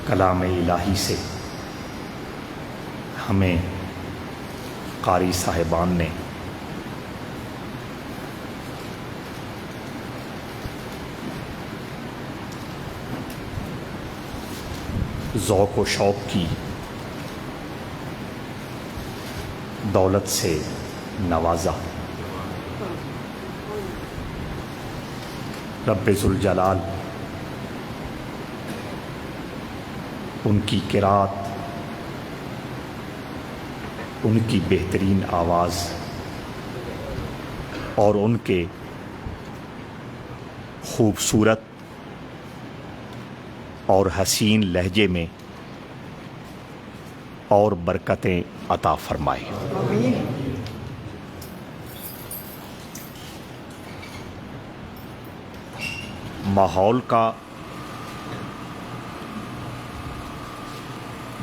کلام الہی سے ہمیں قاری صاحبان نے ذوق و شوق کی دولت سے نوازا۔ رب ذوالجلال ان کی قرات، ان کی بہترین آواز اور ان کے خوبصورت اور حسین لہجے میں اور برکتیں عطا فرمائے۔ ماحول کا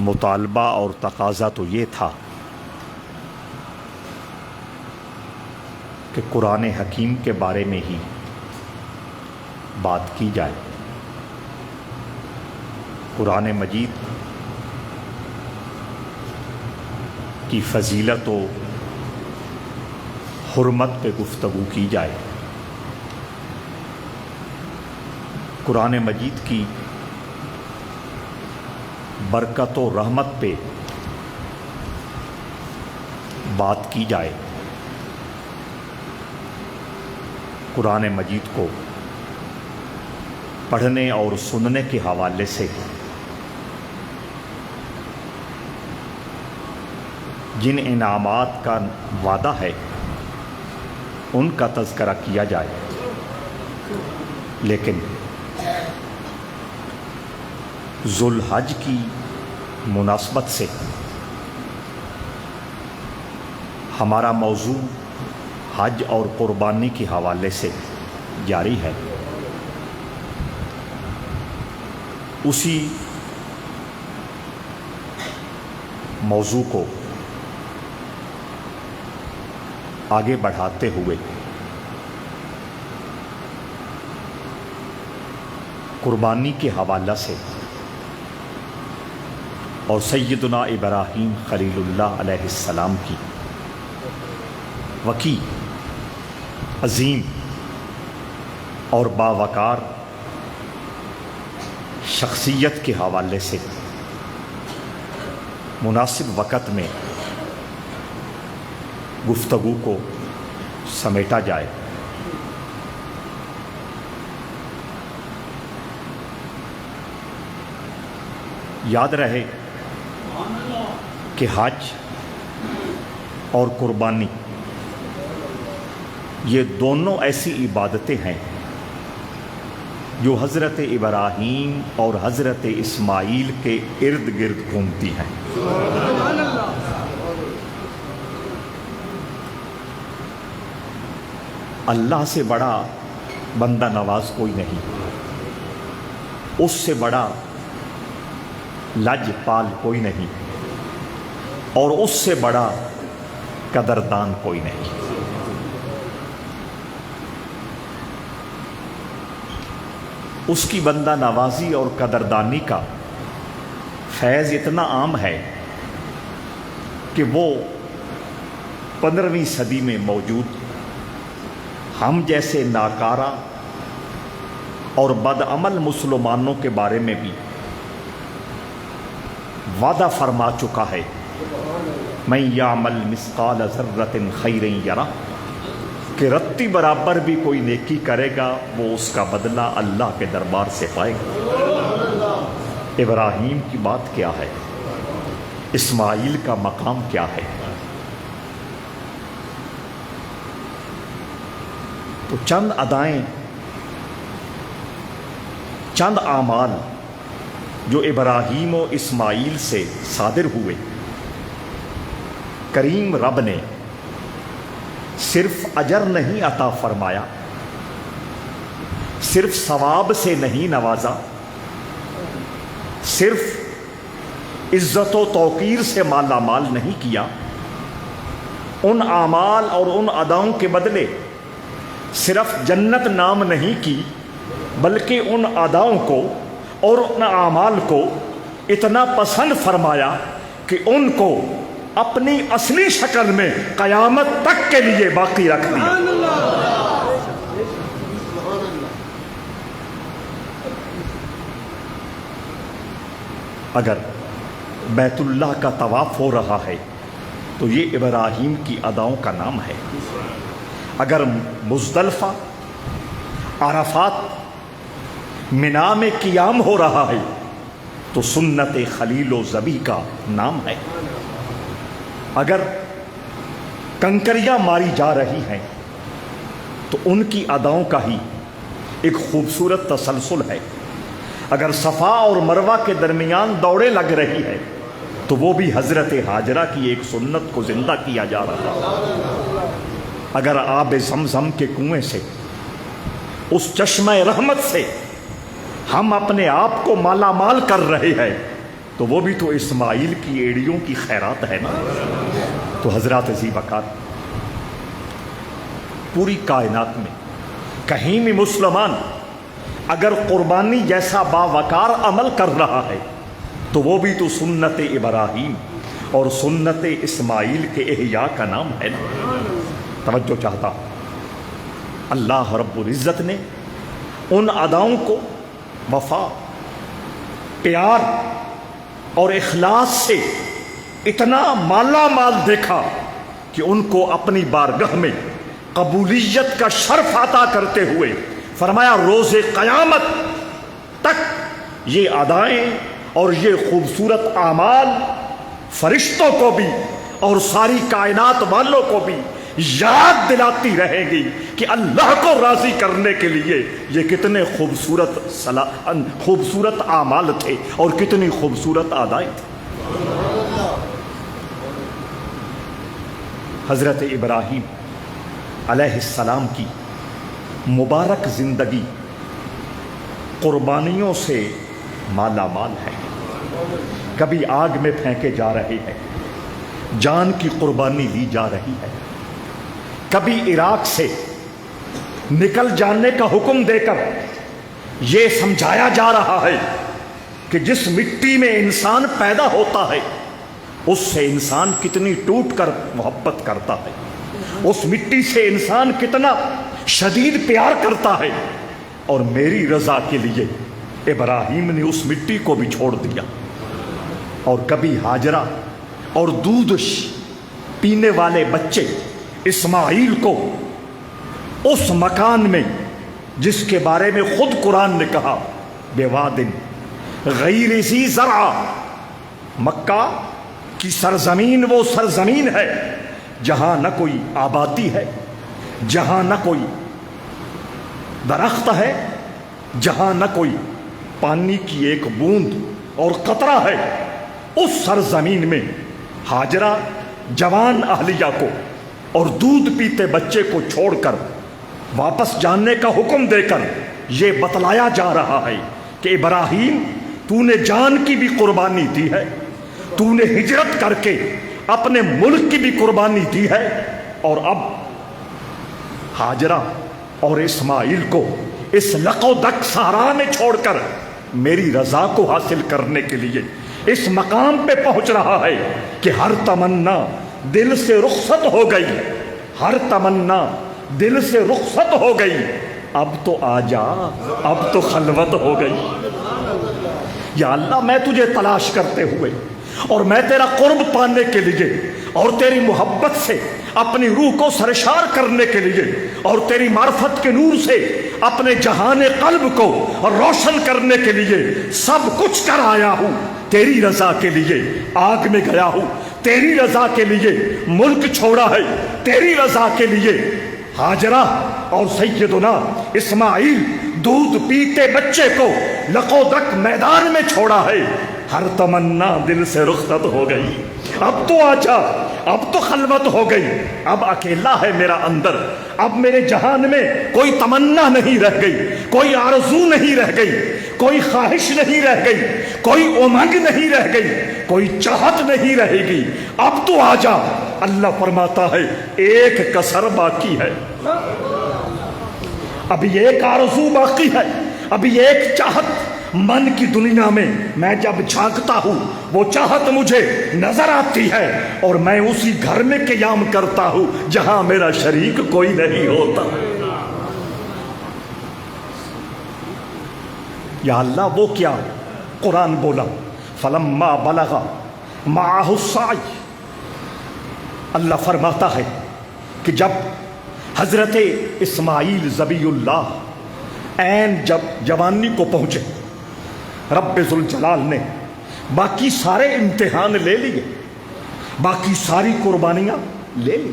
مطالبہ اور تقاضا تو یہ تھا کہ قرآن حکیم کے بارے میں ہی بات کی جائے۔ قرآن مجید کی فضیلت و حرمت پہ گفتگو کی جائے۔ قرآن مجید کی برکت و رحمت پہ بات کی جائے۔ قرآن مجید کو پڑھنے اور سننے کے حوالے سے جن انعامات کا وعدہ ہے ان کا تذکرہ کیا جائے، لیکن ذوالحج کی مناسبت سے ہمارا موضوع حج اور قربانی کے حوالے سے جاری ہے۔ اسی موضوع کو آگے بڑھاتے ہوئے قربانی کے حوالہ سے اور سیدنا ابراہیم خلیل اللہ علیہ السلام کی وقی، عظیم اور باوقار شخصیت کے حوالے سے مناسب وقت میں گفتگو کو سمیٹا جائے۔ یاد رہے کہ حج اور قربانی یہ دونوں ایسی عبادتیں ہیں جو حضرت ابراہیم اور حضرت اسماعیل کے ارد گرد گھومتی ہیں۔ اللہ سے بڑا بندہ نواز کوئی نہیں، اس سے بڑا لج پال کوئی نہیں، اور اس سے بڑا قدردان کوئی نہیں۔ اس کی بندہ نوازی اور قدردانی کا فیض اتنا عام ہے کہ وہ 15ویں صدی میں موجود ہم جیسے ناکارہ اور بدعمل مسلمانوں کے بارے میں بھی وعدہ فرما چکا ہے، من یعمل مثقال ذرۃ خیرا یرہ، کہ رتی برابر بھی کوئی نیکی کرے گا وہ اس کا بدلہ اللہ کے دربار سے پائے گا۔ ابراہیم کی بات کیا ہے، اسماعیل کا مقام کیا ہے؟ تو چند ادائیں، چند اعمال جو ابراہیم و اسماعیل سے صادر ہوئے، کریم رب نے صرف اجر نہیں عطا فرمایا، صرف ثواب سے نہیں نوازا، صرف عزت و توقیر سے مالا مال نہیں کیا، ان اعمال اور ان اداؤں کے بدلے صرف جنت نام نہیں کی، بلکہ ان اداؤں کو اور ان اعمال کو اتنا پسند فرمایا کہ ان کو اپنی اصلی شکل میں قیامت تک کے لیے باقی رکھ دیا۔ اگر بیت اللہ کا طواف ہو رہا ہے تو یہ ابراہیم کی اداؤں کا نام ہے۔ اگر مزدلفہ، عرفات، منا میں قیام ہو رہا ہے تو سنت خلیل و ذبی کا نام ہے۔ اگر کنکریاں ماری جا رہی ہیں تو ان کی اداؤں کا ہی ایک خوبصورت تسلسل ہے۔ اگر صفا اور مروہ کے درمیان دوڑیں لگ رہی ہے تو وہ بھی حضرت ہاجرہ کی ایک سنت کو زندہ کیا جا رہا ہے۔ اگر آب زمزم کے کنویں سے، اس چشمہ رحمت سے ہم اپنے آپ کو مالا مال کر رہے ہیں تو وہ بھی تو اسماعیل کی ایڑیوں کی خیرات ہے نا۔ تو حضرات ذی وقار، پوری کائنات میں کہیں بھی مسلمان اگر قربانی جیسا باوقار عمل کر رہا ہے تو وہ بھی تو سنت ابراہیم اور سنت اسماعیل کے احیاء کا نام ہے نا۔ توجہ چاہتا اللہ رب العزت نے ان اداؤں کو وفا، پیار اور اخلاص سے اتنا مالا مال دیکھا کہ ان کو اپنی بارگاہ میں قبولیت کا شرف عطا کرتے ہوئے فرمایا روز قیامت تک یہ ادائیں اور یہ خوبصورت اعمال فرشتوں کو بھی اور ساری کائنات والوں کو بھی یاد دلاتی رہے گی کہ اللہ کو راضی کرنے کے لیے یہ کتنے خوبصورت اعمال تھے اور کتنی خوبصورت ادائیں تھیں۔ حضرت ابراہیم علیہ السلام کی مبارک زندگی قربانیوں سے مالا مال ہے۔ کبھی آگ میں پھینکے جا رہے ہیں، جان کی قربانی لی جا رہی ہے، کبھی عراق سے نکل جانے کا حکم دے کر یہ سمجھایا جا رہا ہے کہ جس مٹی میں انسان پیدا ہوتا ہے اس سے انسان کتنی ٹوٹ کر محبت کرتا ہے، اس مٹی سے انسان کتنا شدید پیار کرتا ہے، اور میری رضا کے لیے ابراہیم نے اس مٹی کو بھی چھوڑ دیا۔ اور کبھی ہاجرہ اور دودھ پینے والے بچے اسماعیل کو اس مکان میں جس کے بارے میں خود قرآن نے کہا بوادن غیر ذی زرع، مکہ کی سرزمین وہ سرزمین ہے جہاں نہ کوئی آبادی ہے، جہاں نہ کوئی درخت ہے، جہاں نہ کوئی پانی کی ایک بوند اور قطرہ ہے۔ اس سرزمین میں ہاجرہ جوان اہلیہ کو اور دودھ پیتے بچے کو چھوڑ کر واپس جانے کا حکم دے کر یہ بتلایا جا رہا ہے کہ ابراہیم تو نے جان کی بھی قربانی دی ہے، تو نے ہجرت کر کے اپنے ملک کی بھی قربانی دی ہے، اور اب ہاجرہ اور اسماعیل کو اس لق و دق صحرا میں چھوڑ کر میری رضا کو حاصل کرنے کے لیے اس مقام پہ پہنچ رہا ہے کہ ہر تمنا دل سے رخصت ہو گئی، ہر تمنا دل سے رخصت ہو گئی، اب تو آ جا، اب تو خلوت ہو گئی۔ یا اللہ میں تجھے تلاش کرتے ہوئے اور میں تیرا قرب پانے کے لیے اور تیری محبت سے اپنی روح کو سرشار کرنے کے لیے اور تیری معرفت کے نور سے اپنے جہان قلب کو روشن کرنے کے لیے سب کچھ کر آیا ہوں، تیری رضا کے لیے آگ میں گیا ہوں، تیری رضا کے لیے ملک چھوڑا ہے، تیری رضا کے لیے ہاجرہ اور سیدنا اسماعیل دودھ پیتے بچے کو لق و دق میدان میں چھوڑا ہے، ہر تمنا دل سے رخصت ہو گئی، اب تو آجا، اب تو خلوت ہو گئی، اب اکیلا ہے میرا اندر، اب میرے جہان میں کوئی تمنا نہیں رہ گئی، کوئی آرزو نہیں رہ گئی، کوئی خواہش نہیں رہ گئی، کوئی امنگ نہیں رہ گئی، کوئی چاہت نہیں رہے گی، اب تو آجا۔ اللہ فرماتا ہے ایک کسر باقی ہے، ابھی ایک آرزو باقی ہے، ابھی ایک چاہت من کی دنیا میں جب جھانکتا ہوں وہ چاہت مجھے نظر آتی ہے، اور میں اسی گھر میں قیام کرتا ہوں جہاں میرا شریک کوئی نہیں ہوتا۔ یا اللہ وہ کیا؟ قرآن بولا فلما بلغ معہ السعی، اللہ فرماتا ہے کہ جب حضرت اسماعیل ذبیح اللہ عین جب جوانی کو پہنچے، رب ذوالجلال نے باقی سارے امتحان لے لیے، باقی ساری قربانیاں لے لی۔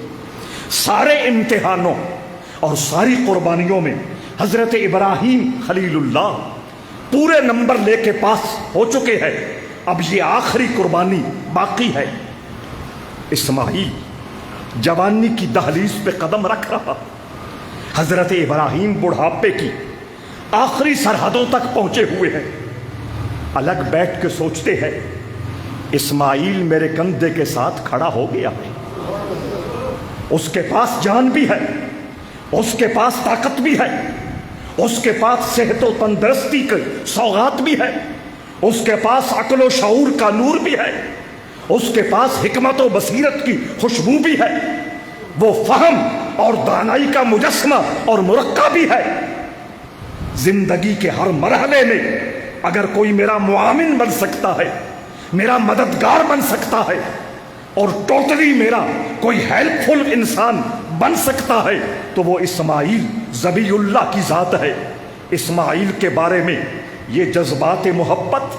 سارے امتحانوں اور ساری قربانیوں میں حضرت ابراہیم خلیل اللہ پورے نمبر لے کے پاس ہو چکے ہیں، اب یہ آخری قربانی باقی ہے۔ اسماعیل جوانی کی دہلیز پہ قدم رکھ رہا، حضرت ابراہیم بڑھاپے کی آخری سرحدوں تک پہنچے ہوئے ہیں۔ الگ بیٹھ کے سوچتے ہیں اسماعیل میرے کندھے کے ساتھ کھڑا ہو گیا ہے، اس کے پاس جان بھی ہے، اس کے پاس طاقت بھی ہے، اس کے پاس صحت و تندرستی کی سوغات بھی ہے، اس کے پاس عقل و شعور کا نور بھی ہے، اس کے پاس حکمت و بصیرت کی خوشبو بھی ہے، وہ فہم اور دانائی کا مجسمہ اور مرقع بھی ہے۔ زندگی کے ہر مرحلے میں اگر کوئی میرا معاون بن سکتا ہے، میرا مددگار بن سکتا ہے، اور ٹوٹلی میرا کوئی ہیلپ فل انسان بن سکتا ہے تو وہ اسماعیل ذبیح اللہ کی ذات ہے۔ اسماعیل کے بارے میں یہ جذبات محبت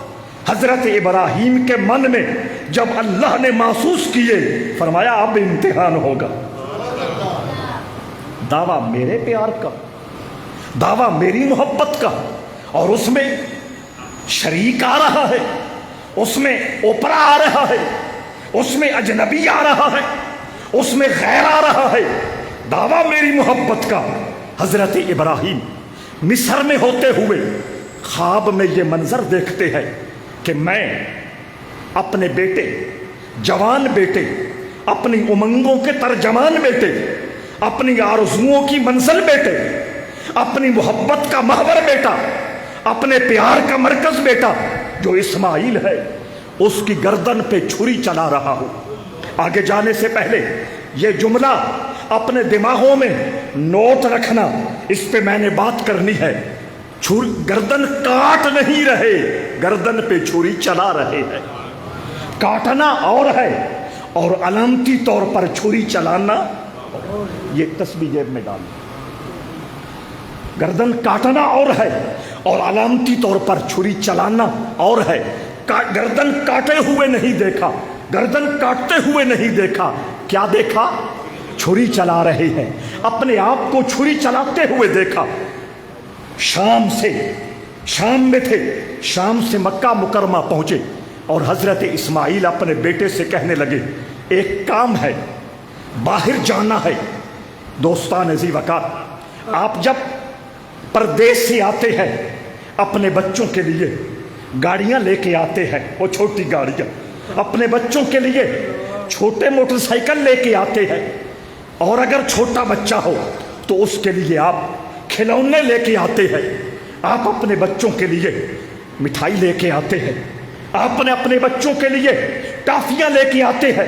حضرت ابراہیم کے من میں جب اللہ نے محسوس کیے، فرمایا اب امتحان ہوگا۔ دعویٰ میرے پیار کا، دعویٰ میری محبت کا، اور اس میں شریک آ رہا ہے، اس میں اوپرا آ رہا ہے، اس میں اجنبی آ رہا ہے، اس میں غیر آ رہا ہے۔ دعویٰ میری محبت کا۔ حضرت ابراہیم مصر میں ہوتے ہوئے خواب میں یہ منظر دیکھتے ہیں کہ میں اپنے بیٹے، جوان بیٹے، اپنی امنگوں کے ترجمان بیٹے، اپنی آرزوؤں کی منزل بیٹے، اپنی محبت کا محور بیٹا، اپنے پیار کا مرکز بیٹا جو اسماعیل ہے، اس کی گردن پہ چھری چلا رہا ہوں۔ آگے جانے سے پہلے یہ جملہ اپنے دماغوں میں نوٹ رکھنا، اس پہ میں نے بات کرنی ہے۔ گردن کاٹ نہیں رہے، گردن پہ چھری چلا رہے ہیں۔ کاٹنا اور ہے اور علامتی طور پر چھری چلانا، یہ تسبیح جیب میں ڈال۔ گردن کاٹنا اور ہے اور علامتی طور پر چھری چلانا اور ہے۔ گردن کاٹے ہوئے نہیں دیکھا، گردن کاٹتے ہوئے نہیں دیکھا، کیا دیکھا؟ چھری چلا رہے ہیں، اپنے آپ کو چھری چلاتے ہوئے دیکھا۔ شام میں تھے، شام سے مکہ مکرمہ پہنچے اور حضرت اسماعیل اپنے بیٹے سے کہنے لگے ایک کام ہے، باہر جانا ہے۔ دوستان ذی وقار، آپ جب پردیس سے آتے ہیں اپنے بچوں کے لیے گاڑیاں لے کے آتے ہیں، وہ چھوٹی گاڑیاں، اپنے بچوں کے لیے چھوٹے موٹر سائیکل لے کے آتے ہیں، اور اگر چھوٹا بچہ ہو تو اس کے لیے آپ کھلونے لے کے آتے ہیں۔ آپ اپنے بچوں کے لیے مٹھائی لے کے آتے ہیں، آپ اپنے بچوں کے لیے ٹافیاں لے کے آتے ہیں،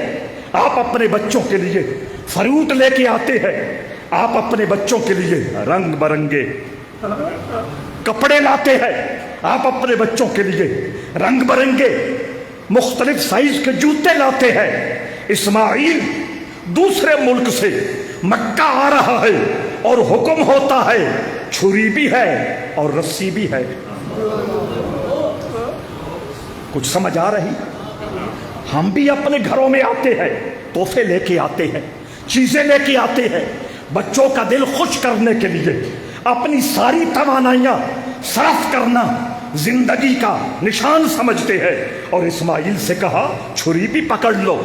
آپ اپنے بچوں کے لیے فروٹ لے کے آتے ہیں، آپ اپنے بچوں کے لیے رنگ برنگے کپڑے لاتے ہیں، آپ اپنے بچوں کے لیے رنگ برنگے مختلف سائز کے جوتے لاتے ہیں۔ اسماعیل دوسرے ملک سے مکہ آ رہا ہے اور حکم ہوتا ہے چھری بھی ہے اور رسی بھی ہے۔ کچھ سمجھ آ رہی؟ ہم بھی اپنے گھروں میں آتے ہیں، تحفے لے کے آتے ہیں، چیزیں لے کے آتے ہیں، بچوں کا دل خوش کرنے کے لیے اپنی ساری توانائیاں صرف کرنا زندگی کا نشان سمجھتے ہیں۔ اور اسماعیل سے کہا چھری بھی پکڑ لو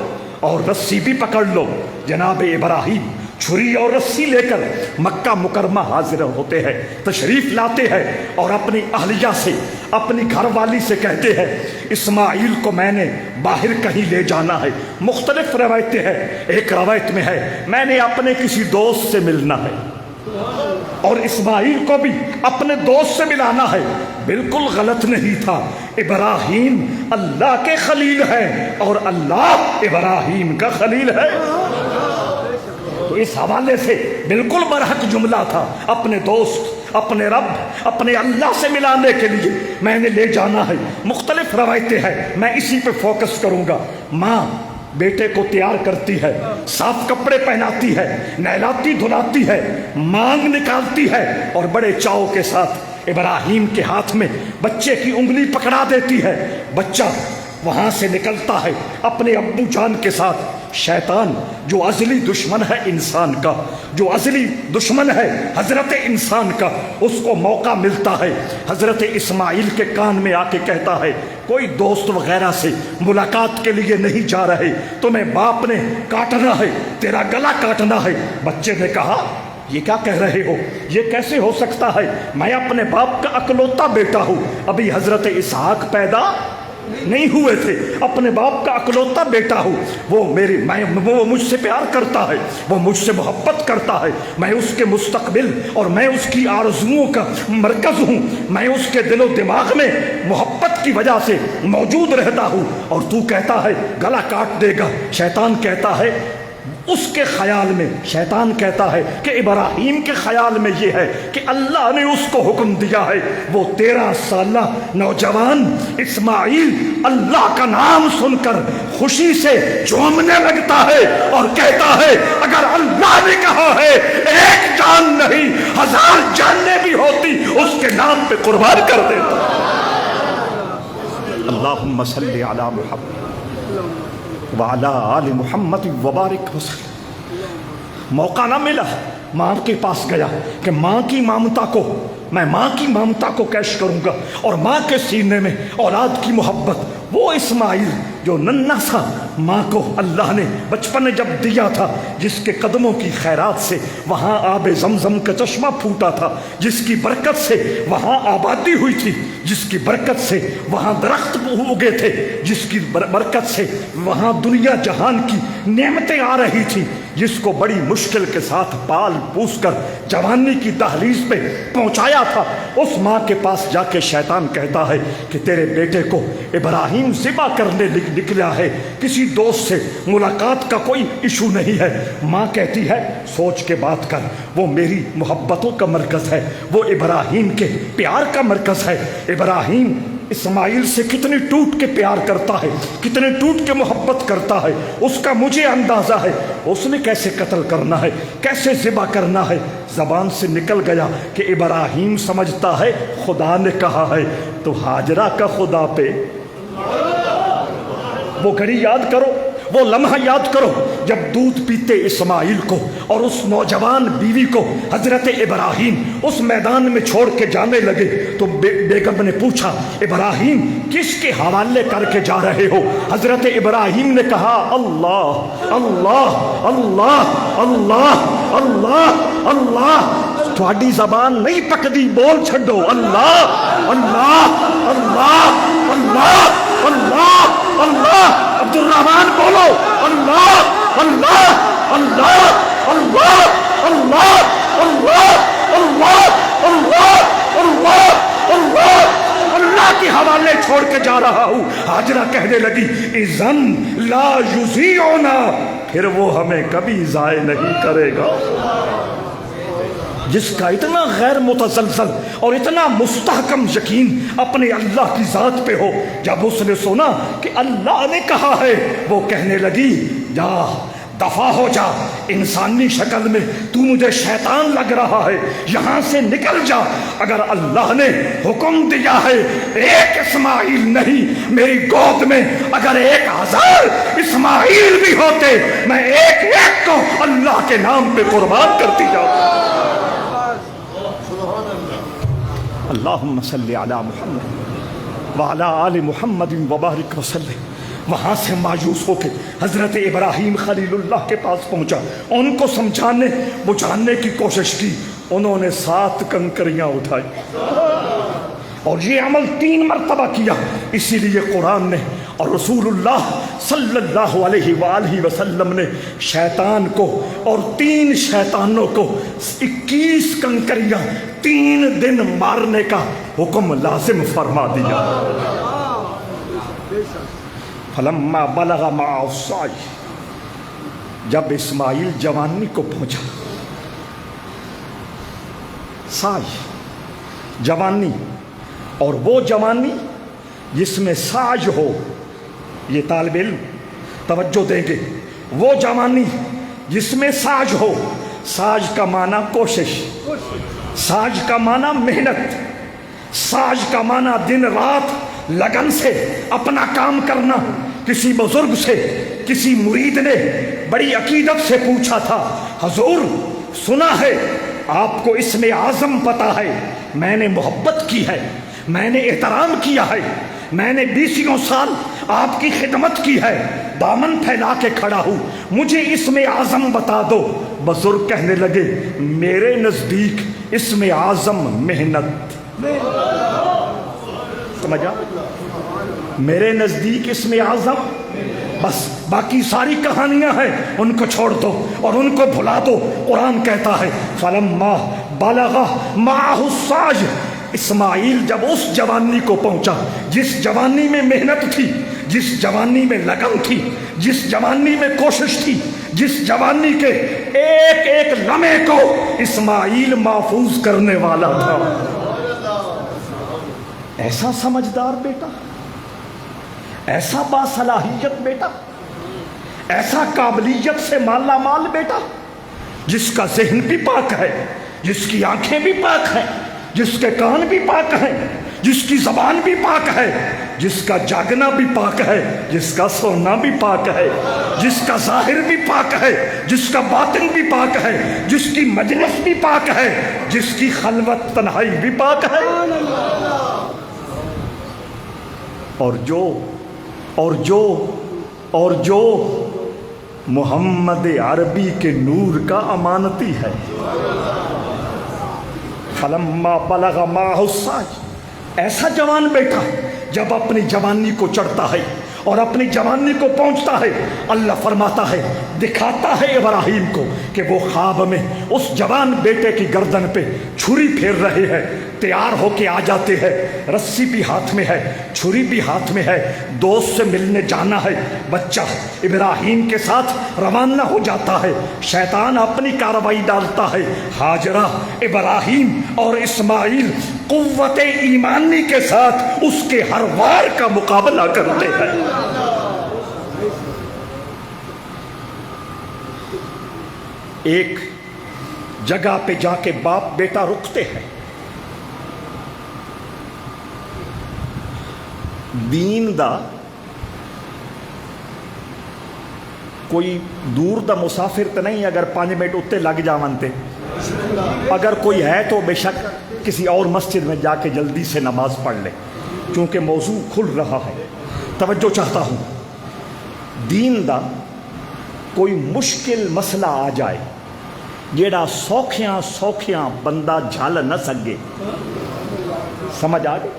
اور رسی بھی پکڑ لو۔ جناب ابراہیم چھری اور رسی لے کر مکہ مکرمہ حاضر ہوتے ہیں، تشریف لاتے ہیں، اور اپنی اہلیہ سے، اپنی گھر والی سے کہتے ہیں اسماعیل کو میں نے باہر کہیں لے جانا ہے۔ مختلف روایتیں ہیں، ایک روایت میں ہے میں نے اپنے کسی دوست سے ملنا ہے، اور اسماعیل کو بھی اپنے دوست سے ملانا ہے، بالکل غلط نہیں تھا۔ ابراہیم اللہ کے خلیل ہے اور اللہ ابراہیم کا خلیل ہے، تو اس حوالے سے بالکل برحق جملہ تھا۔ اپنے دوست، اپنے رب، اپنے اللہ سے ملانے کے لیے میں نے لے جانا ہے۔ مختلف روایتیں ہیں، میں اسی پہ فوکس کروں گا۔ ماں بیٹے کو تیار کرتی ہے، صاف کپڑے پہناتی ہے، نہلاتی دھلاتی ہے، مانگ نکالتی ہے، اور بڑے چاؤ کے ساتھ ابراہیم کے ہاتھ میں بچے کی انگلی پکڑا دیتی ہے۔ بچہ وہاں سے نکلتا ہے اپنے ابو جان کے ساتھ۔ شیطان جو ازلی دشمن ہے انسان کا، جو ازلی دشمن ہے حضرت انسان کا، اس کو موقع ملتا ہے حضرت اسماعیل کے کان میں آ کے کہتا ہے کوئی دوست وغیرہ سے ملاقات کے لیے نہیں جا رہے، تمہیں باپ نے کاٹنا ہے، تیرا گلا کاٹنا ہے۔ بچے نے کہا یہ کیا کہہ رہے ہو، یہ کیسے ہو سکتا ہے، میں اپنے باپ کا اکلوتا بیٹا ہوں، ابھی حضرت اسحاق پیدا نہیں ہوئے تھے، اپنے باپ کا اکلوتا بیٹا ہوں، وہ مجھ سے پیار کرتا ہے، وہ مجھ سے محبت کرتا ہے، میں اس کے مستقبل اور میں اس کی آرزوؤں کا مرکز ہوں، میں اس کے دل و دماغ میں محبت کی وجہ سے موجود رہتا ہوں، اور تو کہتا ہے گلا کاٹ دے گا۔ شیطان کہتا ہے اس کے خیال میں، شیطان کہتا ہے کہ ابراہیم کے خیال میں یہ ہے کہ اللہ نے اس کو حکم دیا ہے۔ وہ 13 سالہ نوجوان اسماعیل اللہ کا نام سن کر خوشی سے جھومنے لگتا ہے اور کہتا ہے اگر اللہ نے کہا ہے ایک جان نہیں 1000 جانیں بھی ہوتی اس کے نام پہ قربان کر دیتا۔ اللہم صلی علی محمد وعلی آل محمد وبارک وسلم۔ موقع نہ ملا، ماں کے پاس گیا کہ ماں کی ممتا کو، میں ماں کی ممتا کو کیش کروں گا، اور ماں کے سینے میں اولاد کی محبت۔ وہ اسماعیل جو ننھا سا ماں کو اللہ نے بچپن میں جب دیا تھا، جس کے قدموں کی خیرات سے وہاں آب زمزم کا چشمہ پھوٹا تھا، جس کی برکت سے وہاں آبادی ہوئی تھی، جس کی برکت سے وہاں درخت اگے تھے، جس کی برکت سے وہاں دنیا جہان کی نعمتیں آ رہی تھی، جس کو بڑی مشکل کے ساتھ پال پوس کر جوانی کی دہلیز پہ پہنچایا تھا، اس ماں کے پاس جا کے شیطان کہتا ہے کہ تیرے بیٹے کو ابراہیم ذبح کرنے نکلا ہے، کسی دوست سے ملاقات کا کوئی ایشو نہیں ہے۔ ماں کہتی ہے سوچ کے بات کر، وہ میری محبتوں کا مرکز ہے، وہ ابراہیم کے پیار کا مرکز ہے۔ ابراہیم اسماعیل سے کتنی ٹوٹ کے پیار کرتا ہے، کتنے ٹوٹ کے محبت کرتا ہے، اس کا مجھے اندازہ ہے۔ اس نے کیسے قتل کرنا ہے، کیسے ذبح کرنا ہے، زبان سے نکل گیا کہ ابراہیم سمجھتا ہے خدا نے کہا ہے، تو ہاجرہ کا خدا پہ وہ گھڑی یاد کرو، وہ لمحہ یاد کرو جب دودھ پیتے اسماعیل کو اور اس نوجوان بیوی کو حضرت ابراہیم اس میدان میں چھوڑ کے جانے لگے، تو بیگم نے پوچھا ابراہیم کس کے حوالے کر کے جا رہے ہو؟ حضرت ابراہیم نے کہا اللہ اللہ اللہ اللہ اللہ اللہ۔ تھوڑی زبان نہیں پکدی، بول چھڈو اللہ اللہ اللہ اللہ اللہ اللہ۔ عبد الرحمن بولو اللہ اللہ اللہ اللہ اللہ اللہ اللہ اللہ اللہ اللہ۔ اللہ کے حوالے چھوڑ کے جا رہا ہوں۔ ہاجرہ کہنے لگی اذن لا یضیعنا، پھر وہ ہمیں کبھی ضائع نہیں کرے گا۔ جس کا اتنا غیر متزلزل اور اتنا مستحکم یقین اپنے اللہ کی ذات پہ ہو، جب اس نے سنا کہ اللہ نے کہا ہے، وہ کہنے لگی جا دفع ہو جا، انسانی شکل میں تو مجھے شیطان لگ رہا ہے، یہاں سے نکل جا۔ اگر اللہ نے حکم دیا ہے ایک اسماعیل نہیں، میری گود میں اگر 1000 اسماعیل بھی ہوتے، میں ایک ایک کو اللہ کے نام پہ قربان کرتی جاؤں۔ اللہم صلی علی محمد وعلی آل محمد وبارک وسلم۔ وہاں سے مایوس ہو کے حضرت ابراہیم خلیل اللہ کے پاس پہنچا، ان کو سمجھانے بجھانے کی کوشش کی، انہوں نے 7 کنکریاں اٹھائی اور یہ عمل 3 مرتبہ کیا۔ اسی لیے قرآن نے اور رسول اللہ صلی اللہ علیہ وآلہ وسلم نے شیطان کو اور 3 شیطانوں کو 21 کنکریاں 3 دن مارنے کا حکم لازم فرما دیا۔ فلما بلغ معه السعی، جب اسماعیل جوانی کو پہنچا، سعی جوانی، اور وہ جوانی جس میں ساج ہو، یہ طالب علم توجہ دیں گے، وہ جوانی جس میں ساج ہو۔ ساج کا معنی کوشش، ساج کا معنی محنت، ساج کا معنی دن رات لگن سے اپنا کام کرنا۔ کسی بزرگ سے کسی مرید نے بڑی عقیدت سے پوچھا تھا، حضور سنا ہے آپ کو اسم اعظم پتا ہے، میں نے محبت کی ہے، میں نے احترام کیا ہے، میں نے 20 سال آپ کی خدمت کی ہے، دامن پھیلا کے کھڑا ہوں، مجھے اسم اعظم بتا دو۔ بزرگ کہنے لگے میرے نزدیک اسم اعظم محنت، سمجھا؟ میرے نزدیک اسم اعظم، بس باقی ساری کہانیاں ہیں ان کو چھوڑ دو اور ان کو بھلا دو۔ قرآن کہتا ہے فلما بلغ معه السعی، اسماعیل جب اس جوانی کو پہنچا جس جوانی میں محنت تھی، جس جوانی میں لگن تھی، جس جوانی میں کوشش تھی، جس جوانی کے ایک ایک لمحے کو اسماعیل محفوظ کرنے والا تھا۔ ایسا سمجھدار بیٹا، ایسا باصلاحیت بیٹا، ایسا قابلیت سے مالا مال بیٹا، جس کا ذہن بھی پاک ہے، جس کی آنکھیں بھی پاک ہیں، جس کے کان بھی پاک ہیں، جس کی زبان بھی پاک ہے، جس کا جاگنا بھی پاک ہے، جس کا سونا بھی پاک ہے، جس کا ظاہر بھی پاک ہے، جس کا باطن بھی پاک ہے، جس کی مجلس بھی پاک ہے، جس کی خلوت تنہائی بھی پاک ہے۔ اور جو محمد عربی کے نور کا امانتی ہے۔ فلما بلغ معه السعی، ایسا جوان بیٹا جب اپنی جوانی کو چڑھتا ہے اور اپنی جوانی کو پہنچتا ہے، اللہ فرماتا ہے، دکھاتا ہے ابراہیم کو کہ وہ خواب میں اس جوان بیٹے کی گردن پہ چھری پھیر رہے ہیں، تیار ہو کے آ جاتے ہیں، رسی بھی ہاتھ میں ہے، چھری بھی ہاتھ میں ہے، دوست سے ملنے جانا ہے۔ بچہ ابراہیم کے ساتھ روانہ ہو جاتا ہے، شیطان اپنی کارروائی ڈالتا ہے، ہاجرہ ابراہیم اور اسماعیل قوت ایمانی کے ساتھ اس کے ہر وار کا مقابلہ کرتے ہیں۔ ایک جگہ پہ جا کے باپ بیٹا رکتے ہیں، دین دا کوئی دور دا مسافر تو نہیں، اگر 5 منٹ اتنے لگ جاون تے، اگر کوئی ہے تو بے شک کسی اور مسجد میں جا کے جلدی سے نماز پڑھ لے، چونکہ موضوع کھل رہا ہے۔ توجہ چاہتا ہوں، دین دا کوئی مشکل مسئلہ آ جائے جیڑا سوکھیاں بندہ جھل نہ سکے، سمجھ آ گئے؟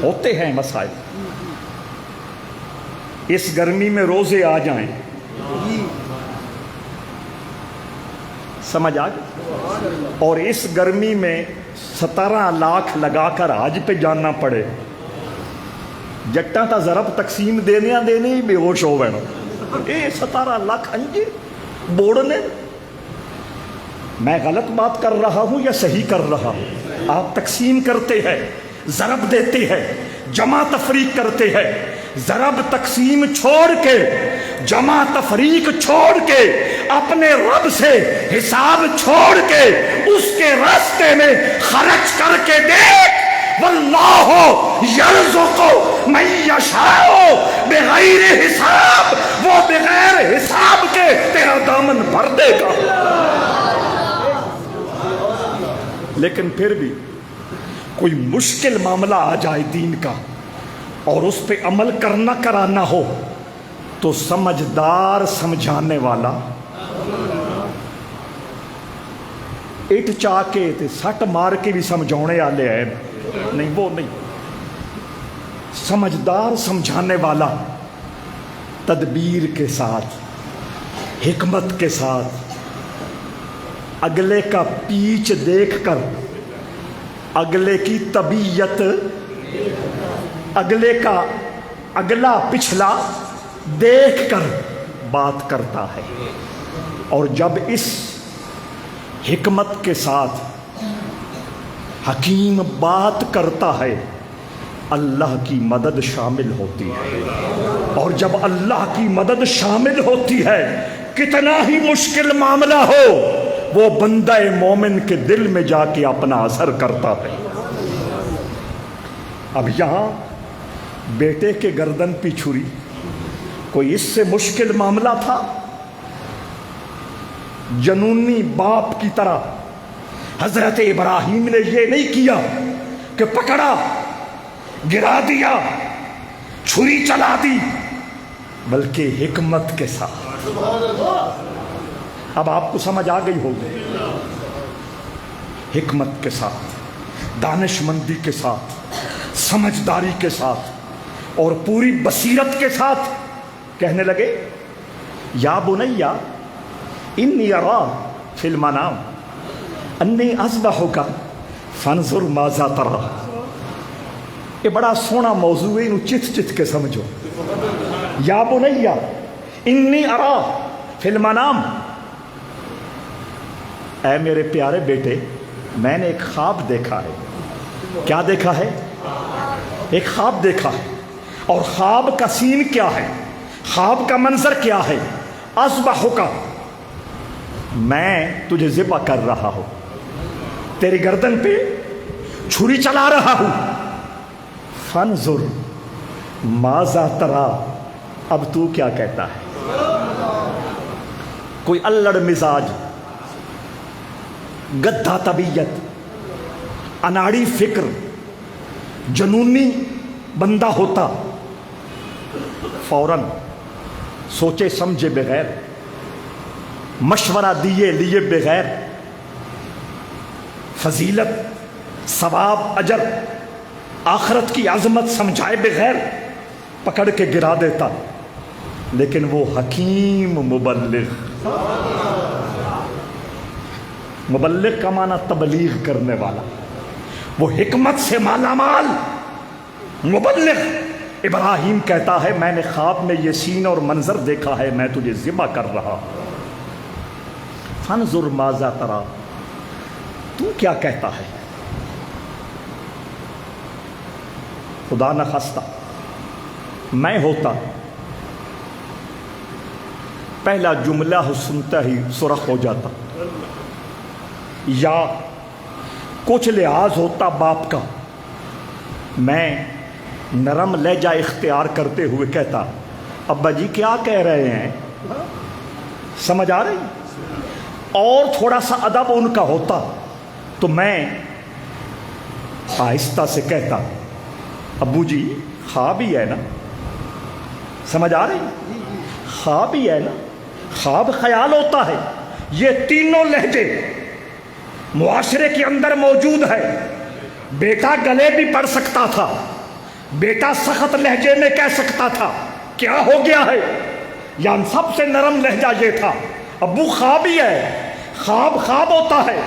ہوتے ہیں مسائل، اس گرمی میں روزے آ جائیں، سمجھ آ گئی؟ اور اس گرمی میں 17 لاکھ لگا کر حج پہ جانا پڑے، جٹاں تا ضرب تقسیم دینے ہی بے ہوش ہو گئے۔ اے 17 لاکھ انجے بوڑنے، میں غلط بات کر رہا ہوں یا صحیح کر رہا ہوں؟ آپ تقسیم کرتے ہیں، ضرب دیتے ہیں، جمع تفریق کرتے ہیں، ضرب تقسیم چھوڑ کے، جمع تفریق چھوڑ کے، اپنے رب سے حساب چھوڑ کے اس کے راستے میں خرچ کر کے دیکھ، واللہ یرزق من یشاء بغیر حساب، وہ بغیر حساب کے تیرا دامن بھر دے گا۔ لیکن پھر بھی کوئی مشکل معاملہ آ جائے دین کا اور اس پہ عمل کرنا کرانا ہو تو سمجھدار سمجھانے والا اٹھ چاہ کے تے سٹ مار کے بھی سمجھونے والے ہیں، نہیں وہ نہیں، سمجھدار سمجھانے والا تدبیر کے ساتھ، حکمت کے ساتھ، اگلے کا پیچ دیکھ کر، اگلے کی طبیعت، اگلے کا اگلا پچھلا دیکھ کر بات کرتا ہے۔ اور جب اس حکمت کے ساتھ حکیم بات کرتا ہے، اللہ کی مدد شامل ہوتی ہے۔ اور جب اللہ کی مدد شامل ہوتی ہے، کتنا ہی مشکل معاملہ ہو، وہ بندہ مومن کے دل میں جا کے اپنا اثر کرتا ہے۔ اب یہاں بیٹے کے گردن پہ چھری، کوئی اس سے مشکل معاملہ تھا؟ جنونی باپ کی طرح حضرت ابراہیم نے یہ نہیں کیا کہ پکڑا، گرا دیا، چھری چلا دی، بلکہ حکمت کے ساتھ۔ اب آپ کو سمجھ آ گئی ہوگی، حکمت کے ساتھ، دانش مندی کے ساتھ، سمجھداری کے ساتھ اور پوری بصیرت کے ساتھ کہنے لگے، یا بنیا انی ارا فی المنام انی اذبحک فانظر ماذا تری۔ یہ بڑا سونا موضوع ہے، انہوں چت چت کے سمجھو۔ یا بنیا انی ارا فی المنام، اے میرے پیارے بیٹے، میں نے ایک خواب دیکھا ہے۔ کیا دیکھا ہے؟ ایک خواب دیکھا ہے۔ اور خواب کا سین کیا ہے؟ خواب کا منظر کیا ہے؟ اذبحک، میں تجھے ذبح کر رہا ہوں، تیری گردن پہ چھری چلا رہا ہوں۔ فانظر ماذا تری، اب تو کیا کہتا ہے؟ کوئی الڑ مزاج، گدھا طبیعت، اناڑی فکر، جنونی بندہ ہوتا، فوراً سوچے سمجھے بغیر، مشورہ لیے بغیر، فضیلت، ثواب، اجر، آخرت کی عظمت سمجھائے بغیر پکڑ کے گرا دیتا۔ لیکن وہ حکیم مبلغ، مبلغ کا معنی تبلیغ کرنے والا، وہ حکمت سے مالا مال مبلغ ابراہیم کہتا ہے، میں نے خواب میں یہ سین اور منظر دیکھا ہے، میں تجھے ذبح کر رہا ہوں۔ فانظر ماذا تری، تو کیا کہتا ہے؟ خدا نخواستہ میں ہوتا، پہلا جملہ سنتا ہی سرخ ہو جاتا، یا کچھ لحاظ ہوتا باپ کا، میں نرم لہجہ اختیار کرتے ہوئے کہتا، ابا جی کیا کہہ رہے ہیں؟ سمجھ آ رہی؟ اور تھوڑا سا ادب ان کا ہوتا تو میں آہستہ سے کہتا، ابو جی خواب ہی ہے نا۔ سمجھ آ رہی؟ خواب ہی ہے نا، خواب خیال ہوتا ہے۔ یہ تینوں لہجے معاشرے کے اندر موجود ہے۔ بیٹا گلے بھی پڑ سکتا تھا، بیٹا سخت لہجے میں کہہ سکتا تھا کیا ہو گیا ہے، یا سب سے نرم لہجہ یہ تھا، ابو خواب ہی ہے۔ خواب خواب ہوتا ہے،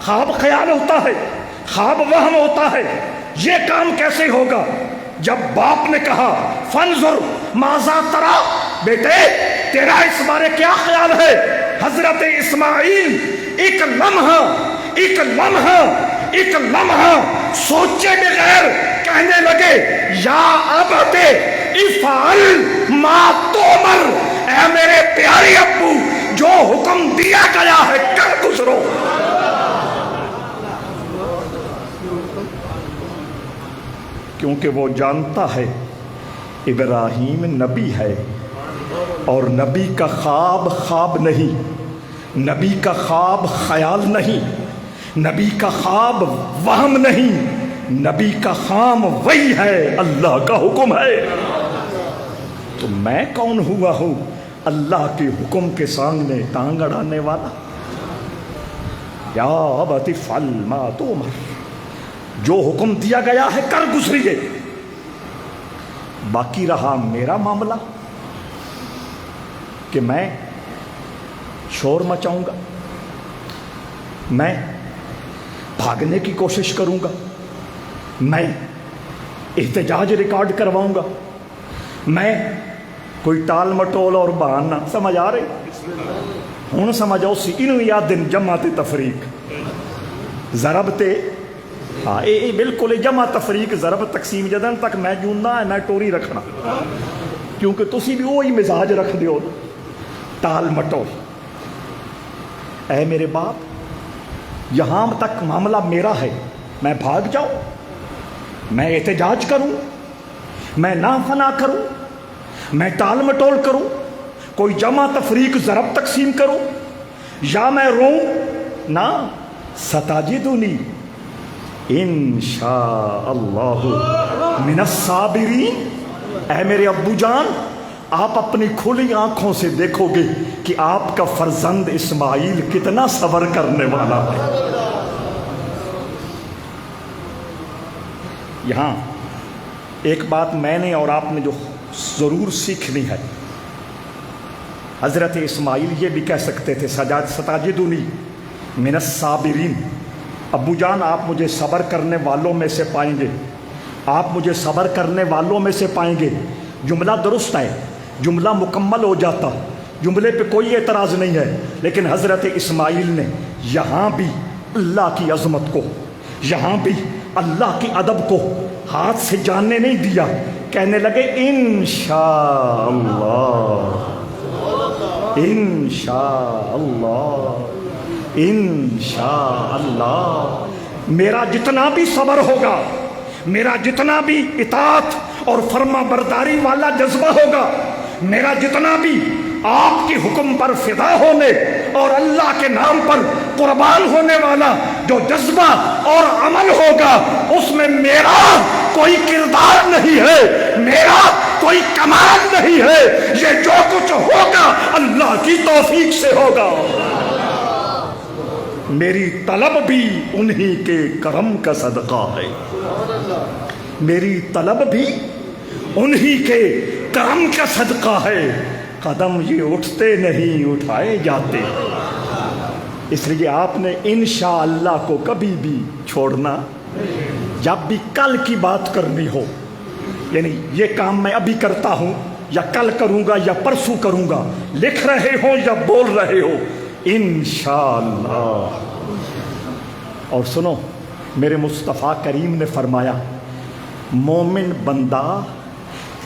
خواب خیال ہوتا ہے، خواب وہم ہوتا ہے۔ یہ کام کیسے ہوگا؟ جب باپ نے کہا فانظر ماذا تری، بیٹے تیرا اس بارے کیا خیال ہے؟ حضرت اسماعیل ایک لمحہ سوچے بغیر کہنے لگے، یا ابت افعل ما تؤمر، اے میرے پیارے ابو جو حکم دیا گیا ہے کر گزرو۔ کیونکہ وہ جانتا ہے ابراہیم نبی ہے، اور نبی کا خواب خواب نہیں، نبی کا خواب خیال نہیں، نبی کا خواب وہم نہیں، نبی کا خواب وہی ہے، اللہ کا حکم ہے۔ تو میں کون ہوا ہوں اللہ کے حکم کے سامنے ٹانگ اڑانے والا؟ یا ابت افعل ما تؤمر، جو حکم دیا گیا ہے کر گزریے۔ باقی رہا میرا معاملہ، کہ میں شور مچاؤں گا، میں بھاگنے کی کوشش کروں گا، میں احتجاج ریکارڈ کرواؤں گا، میں کوئی ٹال مٹول اور بہانہ، سمجھ آ رہی؟ ہوں سمجھ آؤ سی انہوں یا دن جماعت تفریق ضربتے ہاں یہ بالکل جمع تفریق ضرب تقسیم جدن تک میں جوندا ہے میں ٹوری رکھنا، کیونکہ تسی بھی وہی مزاج رکھ دیو ٹال مٹول۔ اے میرے باپ، یہاں تک معاملہ میرا ہے، میں بھاگ جاؤں، میں احتجاج کروں، میں نا فنا کروں، میں ٹال مٹول کروں، کوئی جمع تفریق ضرب تقسیم کروں، یا میں روں نہ ستاجدنی انشاء اللہ من الصابرین۔ اے میرے ابو جان، آپ اپنی کھلی آنکھوں سے دیکھو گے کہ آپ کا فرزند اسماعیل کتنا صبر کرنے والا ہے۔ یہاں ایک بات میں نے اور آپ نے جو ضرور سیکھنی ہے، حضرت اسماعیل یہ بھی کہہ سکتے تھے ستاجدنی من الصابرین، ابو جان آپ مجھے صبر کرنے والوں میں سے پائیں گے، آپ مجھے صبر کرنے والوں میں سے پائیں گے۔ جملہ درست ہے، جملہ مکمل ہو جاتا، جملے پہ کوئی اعتراض نہیں ہے، لیکن حضرت اسماعیل نے یہاں بھی اللہ کی عظمت کو، یہاں بھی اللہ کی ادب کو ہاتھ سے جاننے نہیں دیا، کہنے لگے انشاء اللہ انشاء اللہ انشاء اللہ۔ میرا جتنا بھی صبر ہوگا، میرا جتنا بھی اطاعت اور فرما برداری والا جذبہ ہوگا، میرا جتنا بھی آپ کے حکم پر فدا ہونے اور اللہ کے نام پر قربان ہونے والا جو جذبہ اور عمل ہوگا، اس میں میرا کوئی کردار نہیں ہے، میرا کوئی کمال نہیں ہے، یہ جو کچھ ہوگا اللہ کی توفیق سے ہوگا۔ میری طلب بھی انہی کے کرم کا صدقہ ہے، میری طلب بھی انہی کے کرم کا صدقہ ہے، قدم یہ اٹھتے نہیں اٹھائے جاتے۔ اس لیے آپ نے انشاءاللہ کو کبھی بھی چھوڑنا، جب بھی کل کی بات کرنی ہو، یعنی یہ کام میں ابھی کرتا ہوں یا کل کروں گا یا پرسوں کروں گا، لکھ رہے ہو یا بول رہے ہو، انشاءاللہ۔ اور سنو، میرے مصطفیٰ کریم نے فرمایا مومن بندہ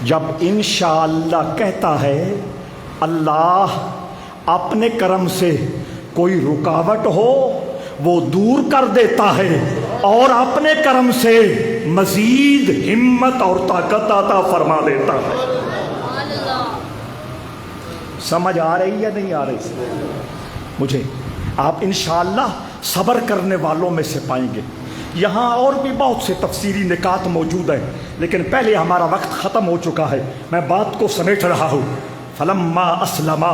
جب انشاءاللہ کہتا ہے، اللہ اپنے کرم سے کوئی رکاوٹ ہو وہ دور کر دیتا ہے اور اپنے کرم سے مزید ہمت اور طاقت عطا فرما دیتا ہے۔ سمجھ آ رہی یا نہیں آ رہی؟ مجھے آپ انشاءاللہ صبر کرنے والوں میں سے پائیں گے۔ یہاں اور بھی بہت سے تفسیری نکات موجود ہیں، لیکن پہلے ہمارا وقت ختم ہو چکا ہے، میں بات کو سمیٹ رہا ہوں۔ فلما اسلما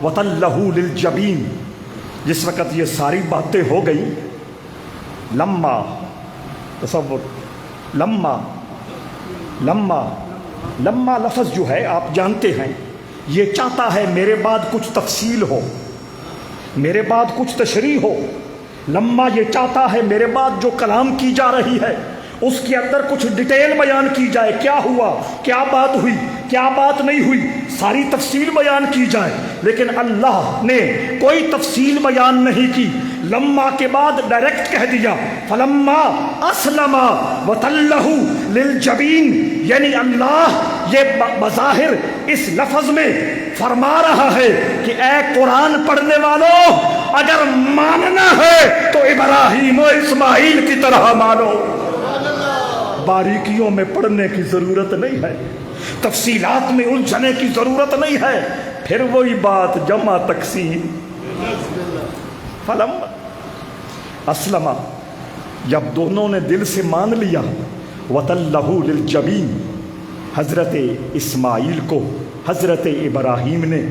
وتلہ للجبین، جس وقت یہ ساری باتیں ہو گئی، لما تصور، لما لما لما لفظ جو ہے آپ جانتے ہیں، یہ چاہتا ہے میرے بعد کچھ تفصیل ہو، میرے بعد کچھ تشریح ہو۔ لما یہ چاہتا ہے میرے بعد جو کلام کی جا رہی ہے اس کے اندر کچھ ڈیٹیل بیان کی جائے، کیا ہوا، کیا بات ہوئی، کیا بات نہیں ہوئی، ساری تفصیل بیان کی جائے، لیکن اللہ نے کوئی تفصیل بیان نہیں کی۔ لما کے بعد ڈائریکٹ کہہ دیا فلما اسلم وتلہ للجبین، یعنی اللہ یہ بظاہر اس لفظ میں فرما رہا ہے کہ اے قرآن پڑھنے والوں، اگر ماننا ہے تو ابراہیم و اسماعیل کی طرح مانو۔ باریکیوں میں پڑھنے کی ضرورت نہیں ہے، تفصیلات میں الجھنے کی ضرورت نہیں ہے، پھر وہی بات جمع تقسیم۔ فلم اسلم، جب دونوں نے دل سے مان لیا، وتلہ للجبین، حضرت اسماعیل کو حضرت ابراہیم نے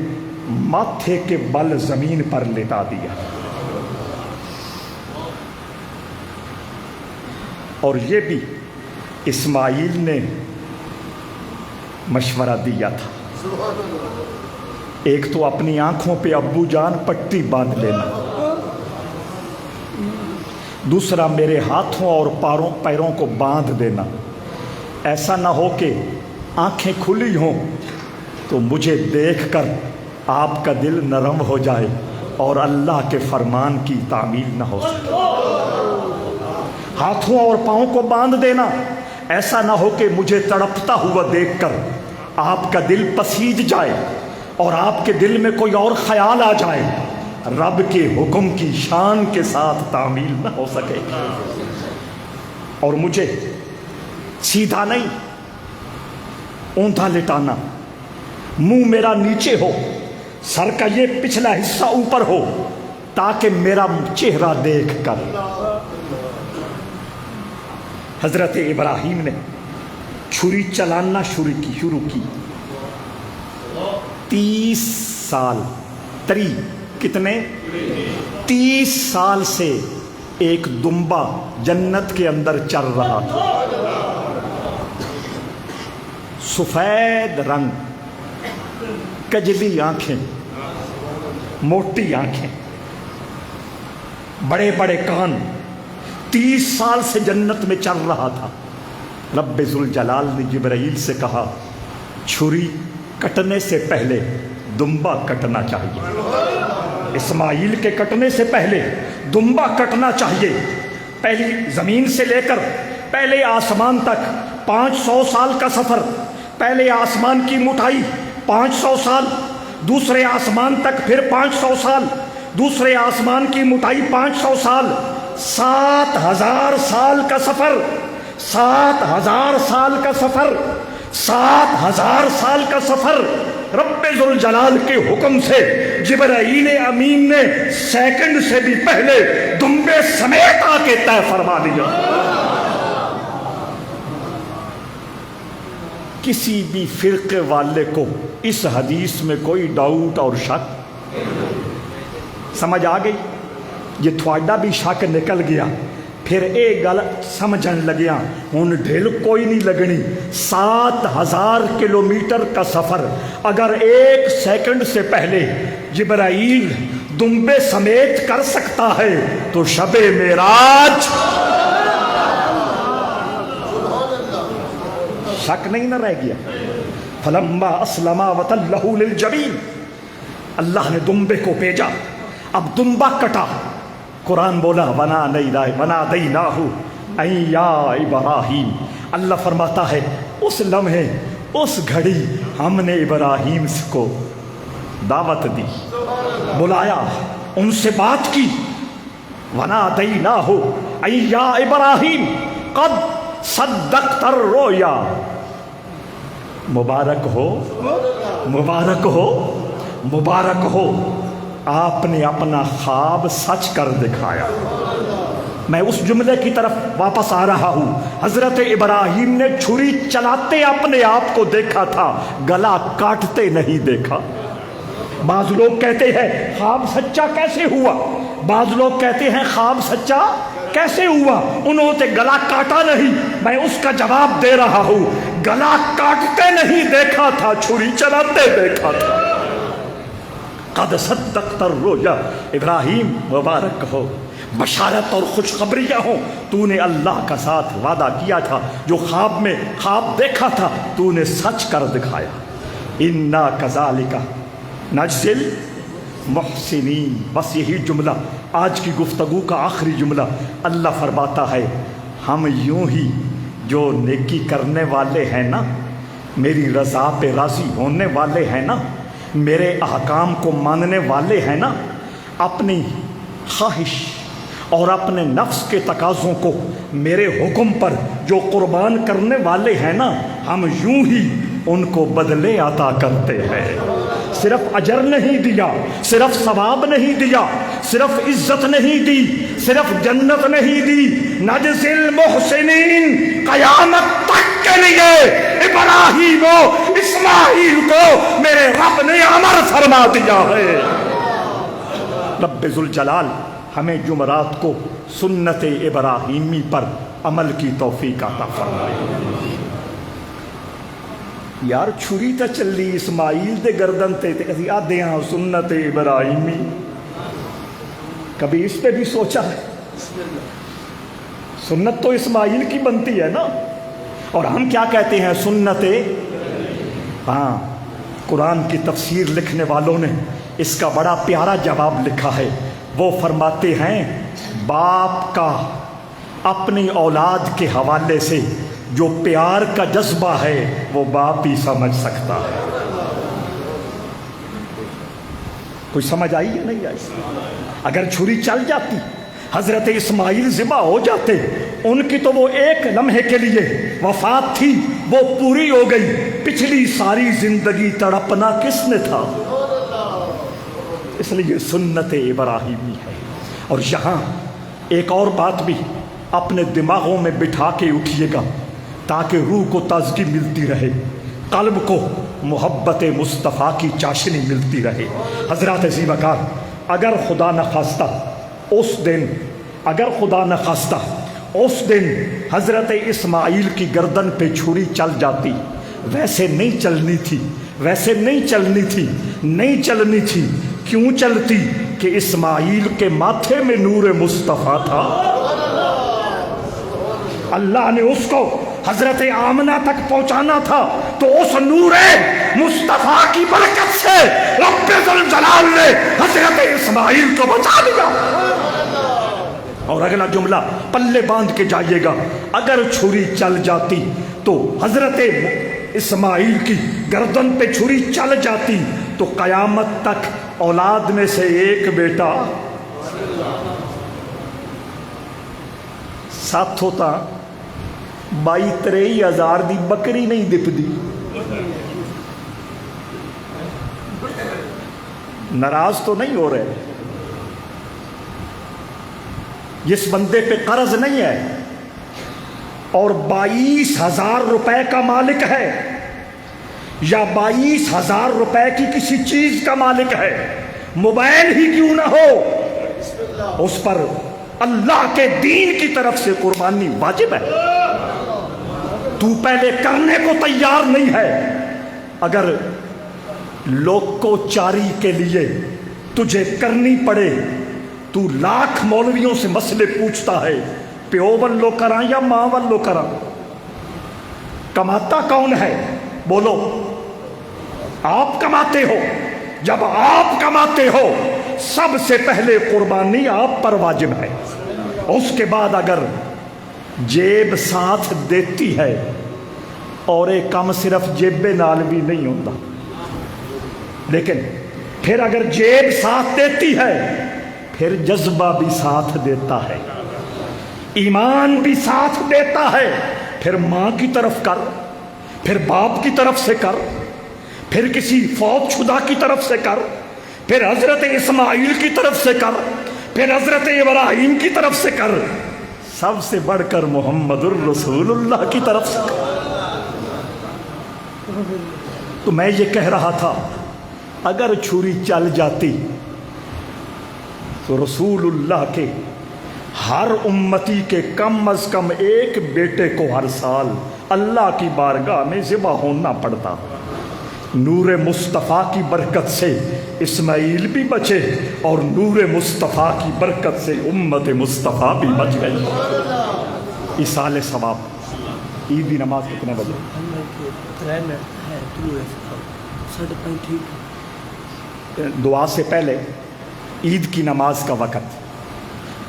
ماتھے کے بل زمین پر لٹا دیا، اور یہ بھی اسماعیل نے مشورہ دیا تھا، ایک تو اپنی آنکھوں پہ ابو جان پٹی باندھ لینا، دوسرا میرے ہاتھوں اور پیروں کو باندھ دینا، ایسا نہ ہو کہ آنکھیں کھلی ہوں تو مجھے دیکھ کر آپ کا دل نرم ہو جائے اور اللہ کے فرمان کی تعمیل نہ ہو سکے۔ ہاتھوں اور پاؤں کو باندھ دینا، ایسا نہ ہو کہ مجھے تڑپتا ہوا دیکھ کر آپ کا دل پسیج جائے اور آپ کے دل میں کوئی اور خیال آ جائے، رب کے حکم کی شان کے ساتھ تعمیل نہ ہو سکے۔ اور مجھے سیدھا نہیں، اوندا لٹانا، منہ میرا نیچے ہو، سر کا یہ پچھلا حصہ اوپر ہو تاکہ میرا چہرہ دیکھ کر۔ حضرت ابراہیم نے چھری چلانا شروع کی 30 سال، کتنے 30 سال سے ایک دمبا جنت کے اندر چل رہا تھا، سفید رنگ، کجلی آنکھیں، موٹی آنکھیں، بڑے بڑے کان، 30 سال سے جنت میں چل رہا تھا۔ رب ذوالجلال نے جبرائیل سے کہا چھری کٹنے سے پہلے دمبا کٹنا چاہیے، اسماعیل کے کٹنے سے پہلے دمبا کٹنا چاہیے۔ پہلی زمین سے لے کر پہلے آسمان تک 500 سال کا سفر، پہلے آسمان کی مٹھائی 500 سال، دوسرے آسمان تک پھر 500 سال، دوسرے آسمان کی مٹھائی 500 سال، 7000 سال کا سفر، 7000 سال کا سفر، 7000 سال کا سفر۔ رب ذوالجلال کے حکم سے جبرائیل امین نے سیکنڈ سے بھی پہلے دمبے سمیت آ کے طے فرما دیا۔ کسی بھی فرقے والے کو اس حدیث میں کوئی ڈاؤٹ اور شک سمجھ آ گئی؟ یہ تھوڑا بھی شک نکل گیا، پھر ایک گل سمجھن لگیا، ہن ڈھل کوئی نہیں لگنی۔ 7000 کلومیٹر کا سفر اگر 1 سیکنڈ سے پہلے جبرائیل دمبے سمیت کر سکتا ہے تو شب معراج شک نہیں نہ رہ گیا۔ فلما اسلما وتلہ للجبین، اللہ نے دمبے کو بھیجا، اب دمبا کٹا، قرآن بولا وَنَادَيْنَاهُ أَن يَا إِبْرَاهِيمُ۔ اللہ فرماتا ہے اس لمحے، اس گھڑی ہم نے ابراہیم کو دعوت دی، بلایا، ان سے بات کی۔ وَنَادَيْنَاهُ أَن يَا إِبْرَاهِيمُ قَدْ صَدَّقْتَ الرُّؤْيَا۔ مبارک ہو، مبارک ہو، مبارک ہو، آپ نے اپنا خواب سچ کر دکھایا۔ میں اس جملے کی طرف واپس آ رہا ہوں۔ حضرت ابراہیم نے چھری چلاتے اپنے آپ کو دیکھا تھا، گلا کاٹتے نہیں دیکھا۔ بعض لوگ کہتے ہیں خواب سچا کیسے ہوا، بعض لوگ کہتے ہیں خواب سچا کیسے ہوا، انہوں نے گلا کاٹا نہیں۔ میں اس کا جواب دے رہا ہوں، گلا کاٹتے نہیں دیکھا تھا، چھری چلاتے دیکھا تھا۔ قد صدقت الرؤیا، ابراہیم مبارک ہو، بشارت اور خوشخبریاں ہوں، تو نے اللہ کا ساتھ وعدہ کیا تھا، جو خواب میں خواب دیکھا تھا تو نے سچ کر دکھایا۔ انا کذالک نجزی المحسنین۔ بس یہی جملہ آج کی گفتگو کا آخری جملہ۔ اللہ فرماتا ہے ہم یوں ہی جو نیکی کرنے والے ہیں نا، میری رضا پہ راضی ہونے والے ہیں نا، میرے احکام کو ماننے والے ہیں نا، اپنی خواہش اور اپنے نفس کے تقاضوں کو میرے حکم پر جو قربان کرنے والے ہیں نا، ہم یوں ہی ان کو بدلے عطا کرتے ہیں۔ صرف اجر نہیں دیا، صرف ثواب نہیں دیا، صرف عزت نہیں دی، صرف جنت نہیں دی، نجزی المحسنین، قیامت تک کے لیے ابراہیم و اسماعیل کو میرے رب نے امر فرما دیا ہے۔ رب ذوالجلال ہمیں جمعرات کو سنت ابراہیمی پر عمل کی توفیق عطا فرمائے۔ یار چھری تا چلی اسماعیل دے گردن تے کسی آدھے ہاں سنت ابراہیمی. کبھی اس پہ بھی سوچا ہے؟ سنت تو اسماعیل کی بنتی ہے نا. اور ہم کیا کہتے ہیں؟ سنت. ہاں، قرآن کی تفسیر لکھنے والوں نے اس کا بڑا پیارا جواب لکھا ہے. وہ فرماتے ہیں باپ کا اپنی اولاد کے حوالے سے جو پیار کا جذبہ ہے وہ باپ ہی سمجھ سکتا ہے. کوئی سمجھ آئی یا نہیں آئی؟ اگر چھری چل جاتی، حضرت اسماعیل ذبح ہو جاتے، ان کی تو وہ ایک لمحے کے لیے وفات تھی، وہ پوری ہو گئی. پچھلی ساری زندگی تڑپنا کس نے تھا؟ اس لیے سنت ابراہیمی ہے. اور یہاں ایک اور بات بھی اپنے دماغوں میں بٹھا کے اٹھیے گا تاکہ روح کو تازگی ملتی رہے، قلب کو محبت مصطفیٰ کی چاشنی ملتی رہے. حضرات عزیز وقار، اگر خدا نخواستہ اس دن حضرت اسماعیل کی گردن پہ چھری چل جاتی، ویسے نہیں چلنی تھی. کیوں چلتی؟ کہ اسماعیل کے ماتھے میں نور مصطفیٰ تھا. اللہ نے اس کو حضرت آمنہ تک پہنچانا تھا، تو اس نور مصطفیٰ کی برکت سے رب ذوالجلال نے حضرت اسماعیل کو بچا لیا. اور اگلا جملہ پلے باندھ کے جائیے گا، اگر چھری چل جاتی تو حضرت اسماعیل کی گردن پہ چھری چل جاتی تو قیامت تک اولاد میں سے ایک بیٹا ساتھ ہوتا. 22-23 ہزار دی بکری نہیں دپدی. ناراض تو نہیں ہو رہے؟ جس بندے پہ قرض نہیں ہے اور 22,000 روپے کا مالک ہے یا 22,000 روپے کی کسی چیز کا مالک ہے، موبائل ہی کیوں نہ ہو، اس پر اللہ کے دین کی طرف سے قربانی واجب ہے. تو پہلے کرنے کو تیار نہیں ہے. اگر لوگ کو چاری کے لیے تجھے کرنی پڑے، تو لاکھ مولویوں سے مسئلے پوچھتا ہے، پیو ولو کراں یا ماں ولو کراں؟ کماتا کون ہے؟ بولو. آپ کماتے ہو. جب آپ کماتے ہو سب سے پہلے قربانی آپ پر واجب ہے. اس کے بعد اگر جیب ساتھ دیتی ہے، اور ایک کم صرف جیب نال بھی نہیں ہوتا، لیکن پھر اگر جیب ساتھ دیتی ہے پھر جذبہ بھی ساتھ دیتا ہے، ایمان بھی ساتھ دیتا ہے. پھر ماں کی طرف کر، پھر باپ کی طرف سے کر، پھر کسی فوت شدہ کی طرف سے کر، پھر حضرت اسماعیل کی طرف سے کر، پھر حضرت ابراہیم کی طرف سے کر، سب سے بڑھ کر محمد الرسول اللہ کی طرف سے کر. تو میں یہ کہہ رہا تھا، اگر چھری چل جاتی تو رسول اللہ کے ہر امتی کے کم از کم ایک بیٹے کو ہر سال اللہ کی بارگاہ میں ذبح ہونا پڑتا. نور مصطفیٰ کی برکت سے اسماعیل بھی بچے اور نور مصطفیٰ کی برکت سے امت مصطفیٰ بھی بچ گئی. ایصال ثواب. عید کی نماز کتنے بجے؟ دعا سے پہلے عید کی نماز کا وقت.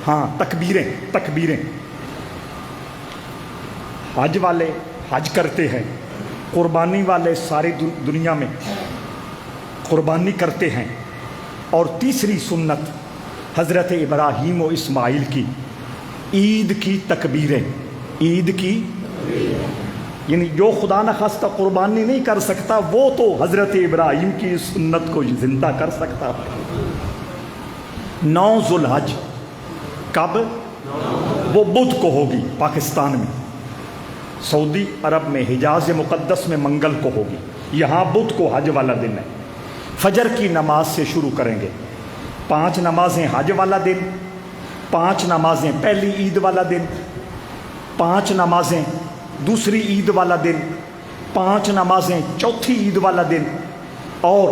ہاں، تکبیریں. حج والے حج کرتے ہیں، قربانی والے ساری دنیا میں قربانی کرتے ہیں. اور تیسری سنت حضرت ابراہیم و اسماعیل کی عید کی تکبیریں. عید کی یعنی جو خدا نخواستہ قربانی نہیں کر سکتا وہ تو حضرت ابراہیم کی سنت کو زندہ کر سکتا ہے. 9 ذوالحج کب؟ وہ بدھ کو ہوگی پاکستان میں، سعودی عرب میں حجاز مقدس میں منگل کو ہوگی، یہاں بدھ کو حج والا دن ہے. فجر کی نماز سے شروع کریں گے. 5 نمازیں حج والا دن، 5 نمازیں پہلی عید والا دن، 5 نمازیں دوسری عید والا دن، 5 نمازیں چوتھی عید والا دن اور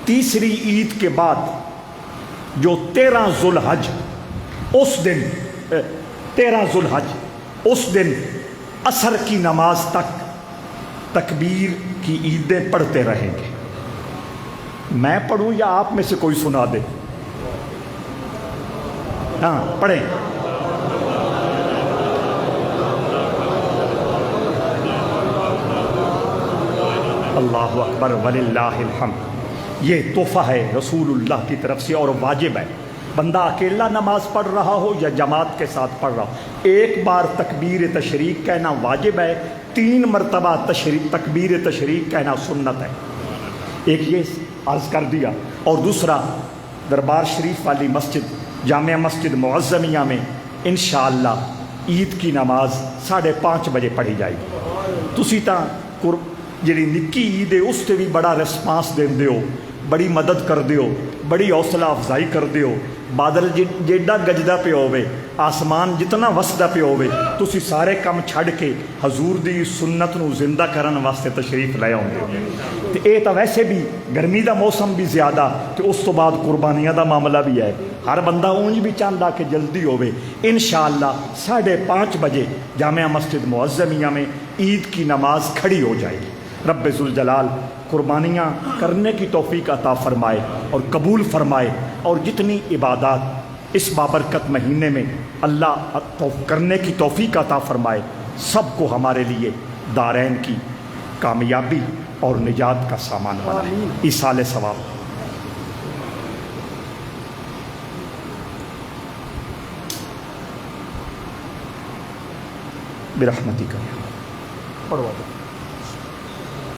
تیسری عید کے بعد جو 13 ذوالحج اس دن 13 ذوالحج اس دن عصر کی نماز تک تکبیر کی عیدیں پڑھتے رہیں گے. میں پڑھوں یا آپ میں سے کوئی سنا دے؟ ہاں پڑھیں. اللہ اکبر وللہ الحمد. یہ تحفہ ہے رسول اللہ کی طرف سے اور واجب ہے. بندہ اکیلا نماز پڑھ رہا ہو یا جماعت کے ساتھ پڑھ رہا ہو، ایک بار تکبیر تشریق کہنا واجب ہے، 3 مرتبہ تکبیر تشریق کہنا سنت ہے. ایک یہ عرض کر دیا. اور دوسرا، دربار شریف والی مسجد جامع مسجد معظمیہ میں انشاءاللہ عید کی نماز 5:30 بجے پڑھی جائے گی. تسی تاں جڑی نکی عید ہے اس سے بھی بڑا ریسپانس دیندے ہو، بڑی مدد کر دیو، بڑی حوصلہ افزائی کر دیو. بادل جیڈا گجدا پہ ہوئے، آسمان جتنا وسدا پہ ہوئے، تسی سارے کم چھڑ کے حضور دی سنت نو زندہ کرن واسطے تشریف لے آؤندے ہو. تے اے تا ویسے بھی گرمی دا موسم بھی زیادہ تے اس تو بعد قربانیاں دا معاملہ بھی ہے. ہر بندہ اونج بھی چاہتا کہ جلدی ہوئے. انشاءاللہ 5:30 بجے جامع مسجد معظمیہ میں عید کی نماز کھڑی ہو جائے گی. رب ذوالجلال قربانیاں کرنے کی توفیق عطا فرمائے اور قبول فرمائے، اور جتنی عبادات اس بابرکت مہینے میں اللہ کرنے کی توفیق عطا فرمائے، سب کو ہمارے لیے دارین کی کامیابی اور نجات کا سامان بنائے. ایصال ثواب. برحمتک. پڑھوا دو.